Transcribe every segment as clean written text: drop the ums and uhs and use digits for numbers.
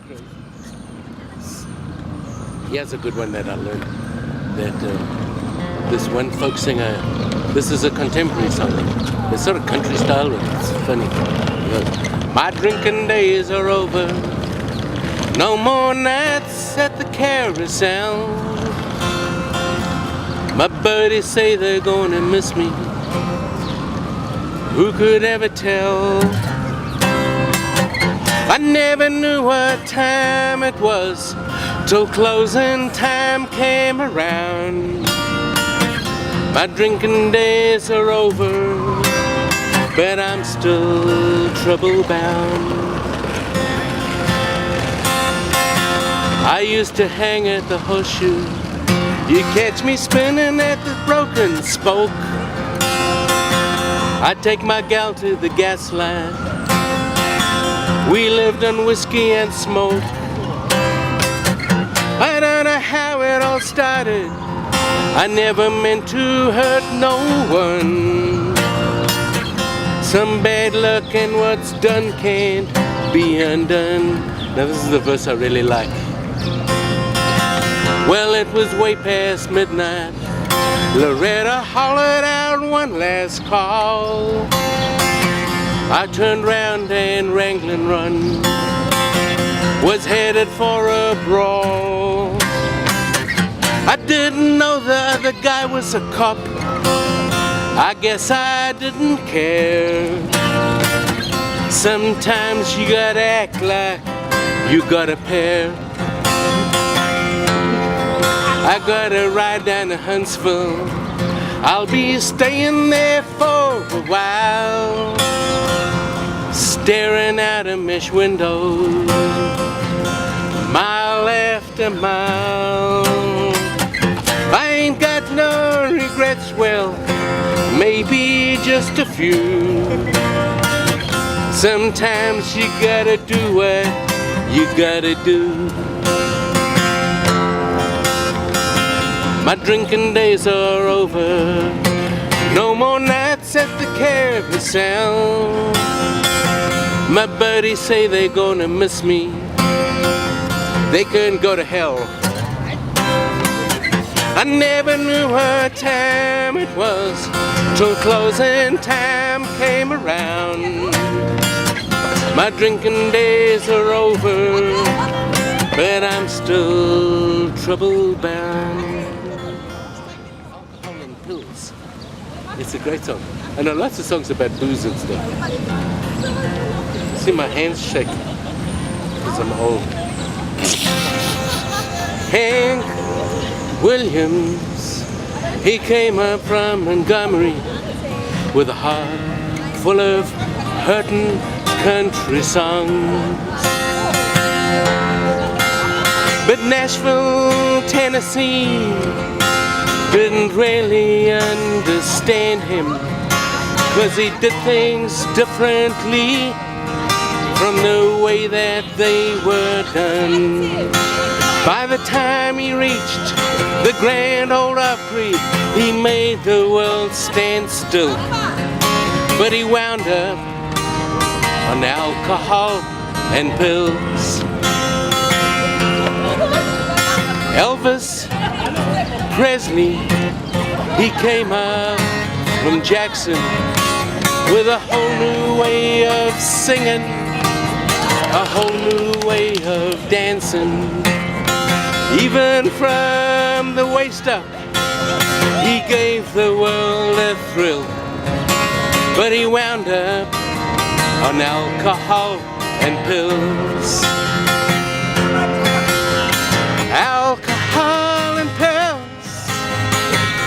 crazy. Here's a good one that I learned. That this one folk singer, this is a contemporary song. It's sort of country style, but it's funny. He goes, my drinking days are over. No more nights at the carousel. My buddies say they're gonna miss me. Who could ever tell? I never knew what time it was till closing time came around. My drinking days are over, but I'm still trouble bound. I used to hang at the horseshoe. You catch me spinning at the broken spoke. I'd take my gal to the gas line. We lived on whiskey and smoke. I don't know how it all started. I never meant to hurt no one. Some bad luck and what's done can't be undone. Now this is the verse I really like. Well, it was way past midnight. Loretta hollered out one last call. I turned round and wrangling run. Was headed for a brawl. I didn't know the other guy was a cop. I guess I didn't care. Sometimes you gotta act like you got a pair. I gotta ride down to Huntsville. I'll be staying there for a while, staring out a mesh window, mile after mile. I ain't got no regrets, well, maybe just a few. Sometimes you gotta do what you gotta do. My drinking days are over. No more nights at the carousel. My buddies say they're gonna miss me. They couldn't go to hell. I never knew what time it was till closing time came around. My drinking days are over, but I'm still trouble bound. It's a great song. I know lots of songs about booze and stuff. See my hands shake because I'm old. Hank Williams, he came up from Montgomery with a heart full of hurtin' country songs. But Nashville, Tennessee didn't really understand him, 'cause he did things differently from the way that they were done. By the time he reached the Grand Ole Opry, he made the world stand still. But he wound up on alcohol and pills. Elvis Presley, he came up from Jackson with a whole new way of singing, a whole new way of dancing. Even from the waist up, he gave the world a thrill. But he wound up on alcohol and pills. Alcohol and pills,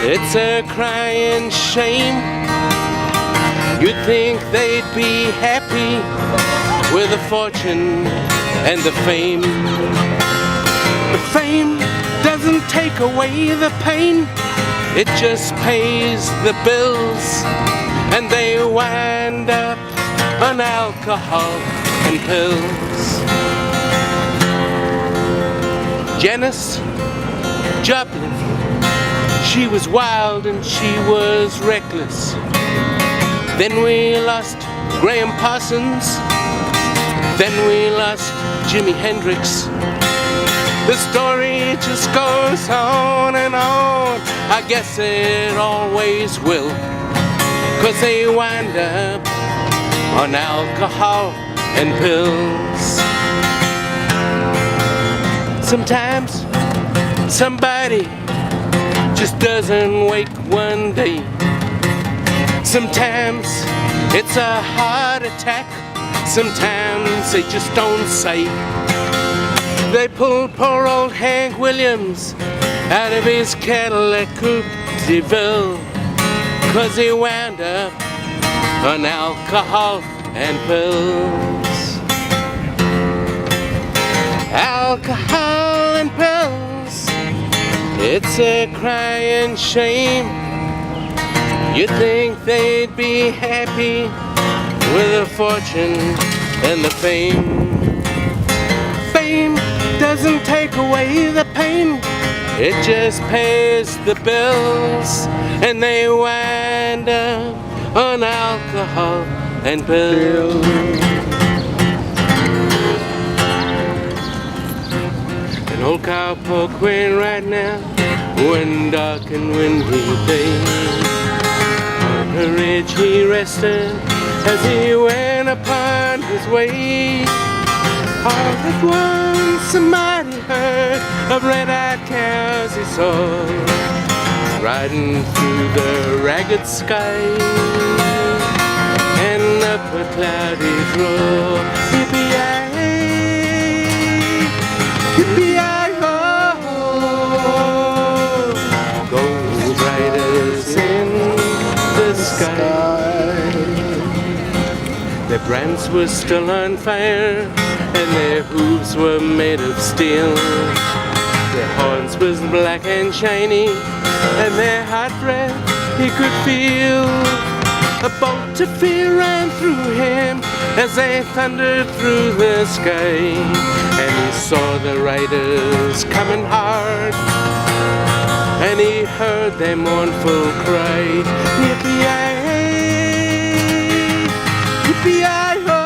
it's a crying shame. You'd think they'd be happy with the fortune and the fame. But fame doesn't take away the pain, it just pays the bills. And they wind up on alcohol and pills. Janis Joplin, she was wild and she was reckless. Then we lost Graham Parsons. Then we lost Jimi Hendrix. The story just goes on and on. I guess it always will. 'Cause they wind up on alcohol and pills. Sometimes somebody just doesn't wake one day. Sometimes it's a heart attack. Sometimes they just don't say. They pulled poor old Hank Williams out of his Cadillac Coupe de Ville, 'cause he wound up on alcohol and pills. Alcohol and pills, it's a crying shame. You'd think they'd be happy with the fortune and the fame. Fame doesn't take away the pain, it just pays the bills. And they wind up on alcohol and pills. An old cowboy queen right now, one dark and windy day. On a ridge he rested as he went upon his way. All at once a mighty herd of red-eyed cows he saw, riding through the ragged sky, and up a cloudy draw. Yippee-yi-hey, yippee-yi-ho, gold riders in the sky. Their brands were still on fire, and their hooves were made of steel. Their horns was black and shiny, and their hot breath he could feel. A bolt of fear ran through him as they thundered through the sky, and he saw the riders coming hard, and he heard their mournful cry, yippee-yi-hey, yippee-yi-ho,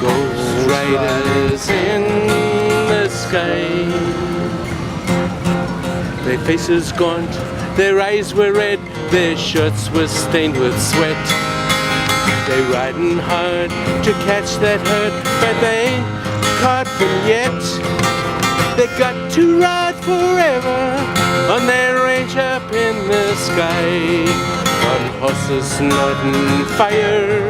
ghost riders in the sky. Their faces gaunt, their eyes were red, their shirts were stained with sweat. They riding hard to catch that herd, but they ain't caught them yet. They got to ride forever on their range up in the sky, on horses not on fire.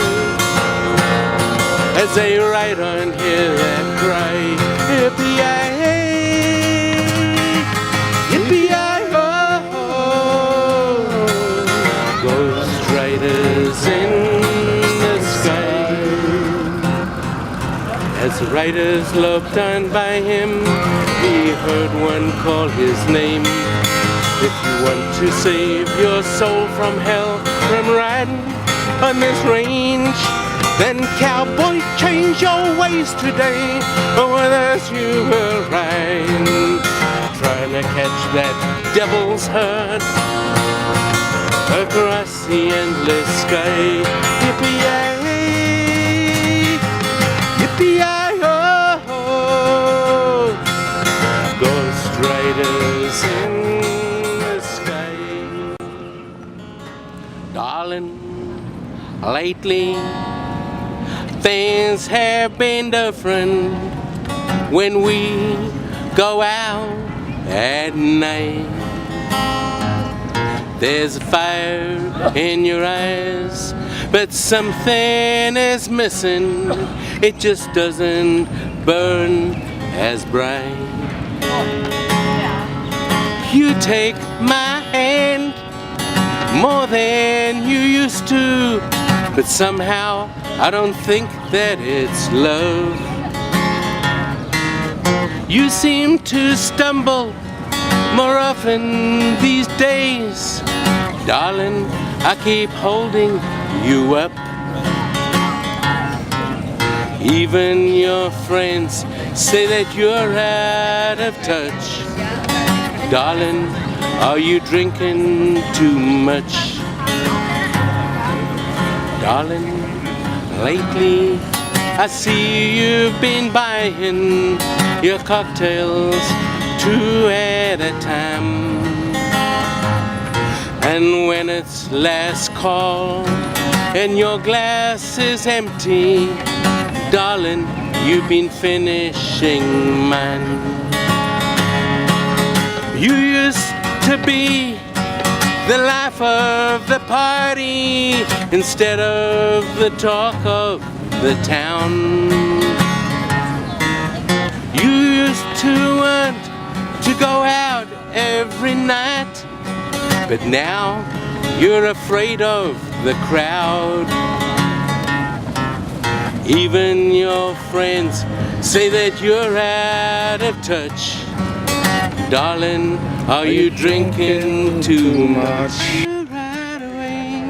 As they ride on, hear that cry, yippee-yi-hey, yippee-yi-ho, ghost riders in the sky. As the riders loped on by him, he heard one call his name. If you want to save your soul from hell, from riding on this range, then cowboy, change your ways today, or with us you will ride. Trying to catch that devil's herd across the endless sky. Yippee-yi-hey, yippee-yi-ho, ghost riders in the sky. Darling, lately things have been different when we go out at night. There's a fire in your eyes, but something is missing. It just doesn't burn as bright. You take my hand more than you used to, but somehow I don't think that it's love. You seem to stumble more often these days. Darling, I keep holding you up. Even your friends say that you're out of touch. Darling, are you drinking too much? Darling, lately I see you've been buying your cocktails 2 at a time. And when it's last call and your glass is empty, darling, you've been finishing mine. You used to be the life of the party instead of the talk of the town. You used to want to go out every night, but now you're afraid of the crowd. Even your friends say that you're out of touch. Darling, are you drinking too much? Right away,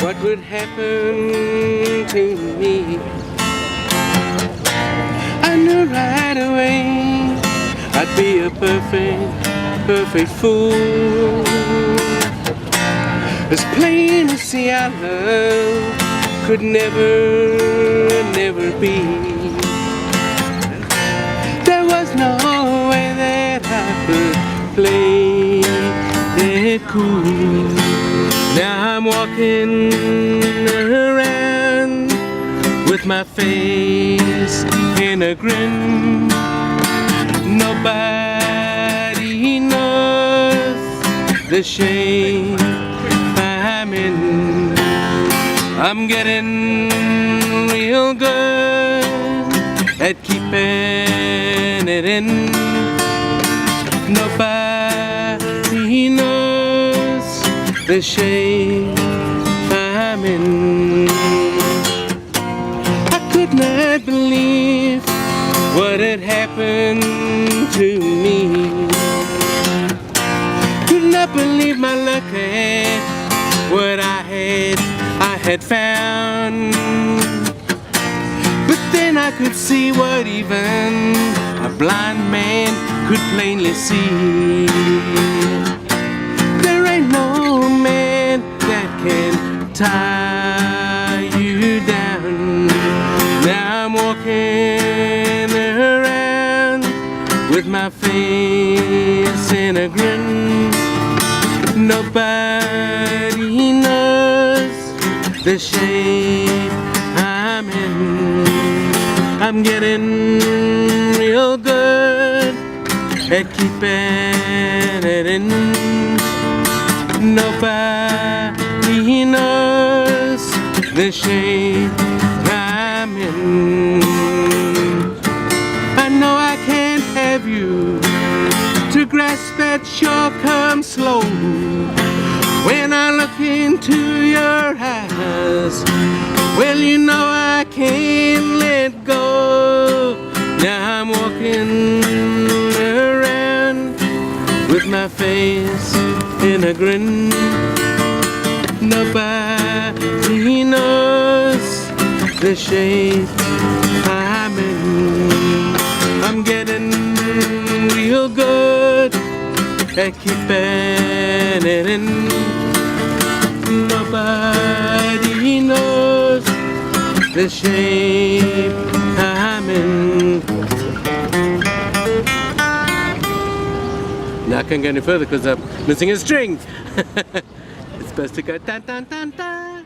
what would happen to me? I knew right away I'd be a perfect fool. As plain as see our love could never be. There was no way that I could play it cool. Now I'm walking around with my face in a grin. Nobody knows the shape I'm in. I'm getting real good at keeping it in. Nobody knows the shape I'm in. I could not believe what had happened to me. Could not believe my luck at what I had found. But then I could see what even a blind man could plainly see. There ain't no man that can tie you down. Now I'm walking around with my face in a grin. Nobody knows the shape I'm in. I'm getting real good at keeping it in. Nobody knows the shape I'm in. I know I can't have you to grasp that sure comes slow. When I look into your eyes, well, you know I can't let go. Now I'm walking around with my face in a grin. Nobody knows the shape I'm in. I'm getting real good at keeping it in. Nobody knows the shape I'm in. Now I can't go any further because I'm missing a string. It's supposed to go dun dun dun dun.